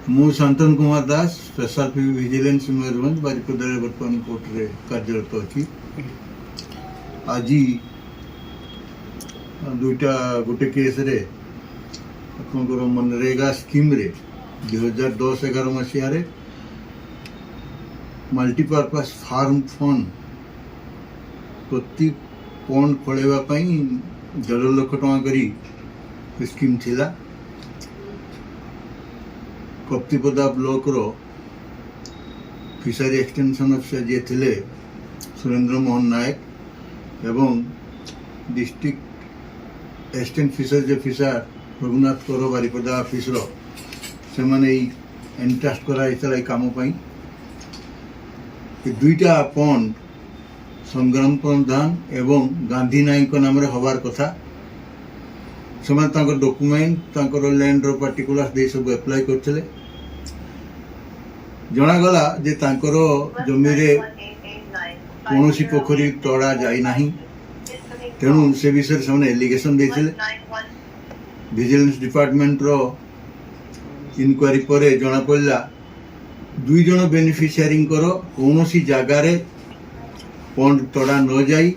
ମୁଁ Shantanu Kumar Das special PV vigilance Mayurbhanj ବାରିପଦାରେ ବର୍ତ୍ତମାନ କୋର୍ଟରେ କାର୍ଯ୍ୟରତ ଅଛି। ଆଜି ଗୋଟେ କେସ୍ରେ ଆପଣଙ୍କର ମନରେଗା ସ୍କିମ୍ରେ 2010-11 ମସିହାରେ ମଲ୍ଟିପର୍ପସ୍ ଫାର୍ମ ଫଣ୍ଡ ପ୍ରତି ପଣ୍ଡ ଖୋଳାଇବା ପାଇଁ 1.5 ଲକ୍ଷ ଟଙ୍କା କରି ସ୍କିମ୍ ଥିଲା। କପ୍ତିପଦା ବ୍ଲକର ଫିସାରୀ ଏକ୍ସଟେନସନ୍ ଅଫିସର ଯିଏ ଥିଲେ ସୁରେନ୍ଦ୍ର ମୋହନ ନାୟକ ଏବଂ district assistant fishers officer Raghunath କର ବାରିପଦା ଅଫିସର ସେମାନେ ଏଇ ଏଣ୍ଟ୍ରାଷ୍ଟ କରାଯାଇଥିଲା ଏଇ କାମ ପାଇଁ। ଏ ଦୁଇଟା ପଣ୍ଡ ସଂଗ୍ରାମ ପ୍ରଧାନ ଏବଂ ଗାନ୍ଧୀ ନାୟକଙ୍କ ନାମରେ ହେବାର କଥା। ସେମାନେ ତାଙ୍କର ଡକୁମେଣ୍ଟ ତାଙ୍କର ଲ୍ୟାଣ୍ଡର ପାର୍ଟିକୁଲାର୍ସ ଦେଇ ସବୁ ଆପ୍ଲାଏ କରିଥିଲେ। ଜଣାଗଲା ଯେ ତାଙ୍କର ଜମିରେ କୌଣସି ପୋଖରୀ ତଡ଼ା ଯାଇନାହିଁ, ତେଣୁ ସେ ବିଷୟରେ ସେମାନେ ଏଲିଗେସନ୍ ଦେଇଥିଲେ। ଭିଜିଲାନ୍ସ ଡିପାର୍ଟମେଣ୍ଟର ଇନକ୍ୱାରି ପରେ ଜଣାପଡ଼ିଲା 2 ଜଣ ବେନିଫିସିଆରୀଙ୍କର କୌଣସି ଜାଗାରେ ପଣ୍ଡ ତଡ଼ା ନ ଯାଇ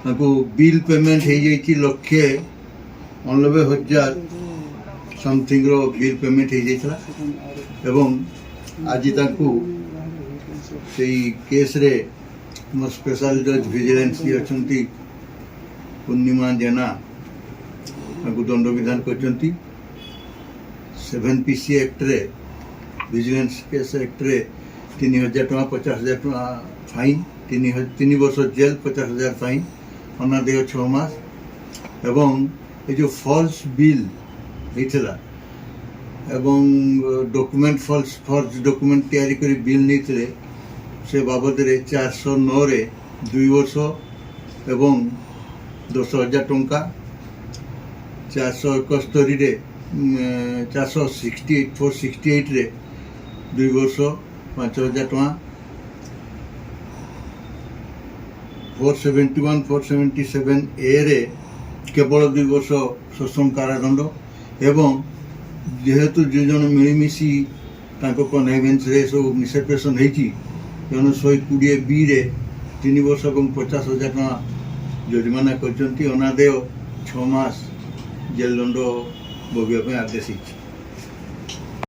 ତାଙ୍କୁ ବିଲ୍ ପେମେଣ୍ଟ ହେଇଯାଇଛି 1,89,000 ସମଥିଙ୍ଗର ବିଲ୍ ପେମେଣ୍ଟ ହେଇଯାଇଥିଲା ଏବଂ ଆଜି ତାଙ୍କୁ ସେଇ କେସ୍ରେ ମୋ ସ୍ପେଶାଲ ଜଜ୍ ଭିଜିଲାନ୍ସ ଅଛନ୍ତି ପୂର୍ଣ୍ଣିମା ଜେନା ତାଙ୍କୁ ଦଣ୍ଡ ବିଧାନ କରିଛନ୍ତି। 7PC ଆକ୍ଟରେ ଭିଜିଲାନ୍ସ କେସ୍ ଆକ୍ଟରେ 3,000 ଟଙ୍କା 50,000 ଟଙ୍କା ଫାଇନ୍, 3 ବର୍ଷ ଜେଲ୍ 50,000 ଫାଇନ୍, ଅନାଦେୟ 6 ମାସ ଏବଂ ଏ ଯେଉଁ ଫଲ୍ସ ବିଲ୍ ହେଇଥିଲା ଏବଂ ଡକୁମେଣ୍ଟ ଫଲ୍ସ ଡକୁମେଣ୍ଟ ତିଆରି କରି ବିଲ୍ ନେଇଥିଲେ ସେ ବାବଦରେ 409ରେ 2 ବର୍ଷ ଏବଂ 10,000 ଟଙ୍କା, 471ରେ 468ରେ 2 ବର୍ଷ 5,000 ଟଙ୍କା, 471 477A କେବଳ 2 ବର୍ଷ ସଶ୍ରମ କାରାଦଣ୍ଡ ଏବଂ ଯେହେତୁ 2 ଜଣ ମିଳିମିଶି ତାଙ୍କ କନେଭେନ୍ସରେ ସବୁ ମିସଏପ୍ରେସନ୍ ହେଇଛି ତେଣୁ 120Bରେ 3 ବର୍ଷ ଏବଂ 50,000 ଟଙ୍କା ଜୋରିମାନା କରିଛନ୍ତି। ଅନାଦେୟ 6 ମାସ ଜେଲ୍ ଦଣ୍ଡ ଭୋଗିବା ପାଇଁ ଆଦେଶ ହେଇଛି।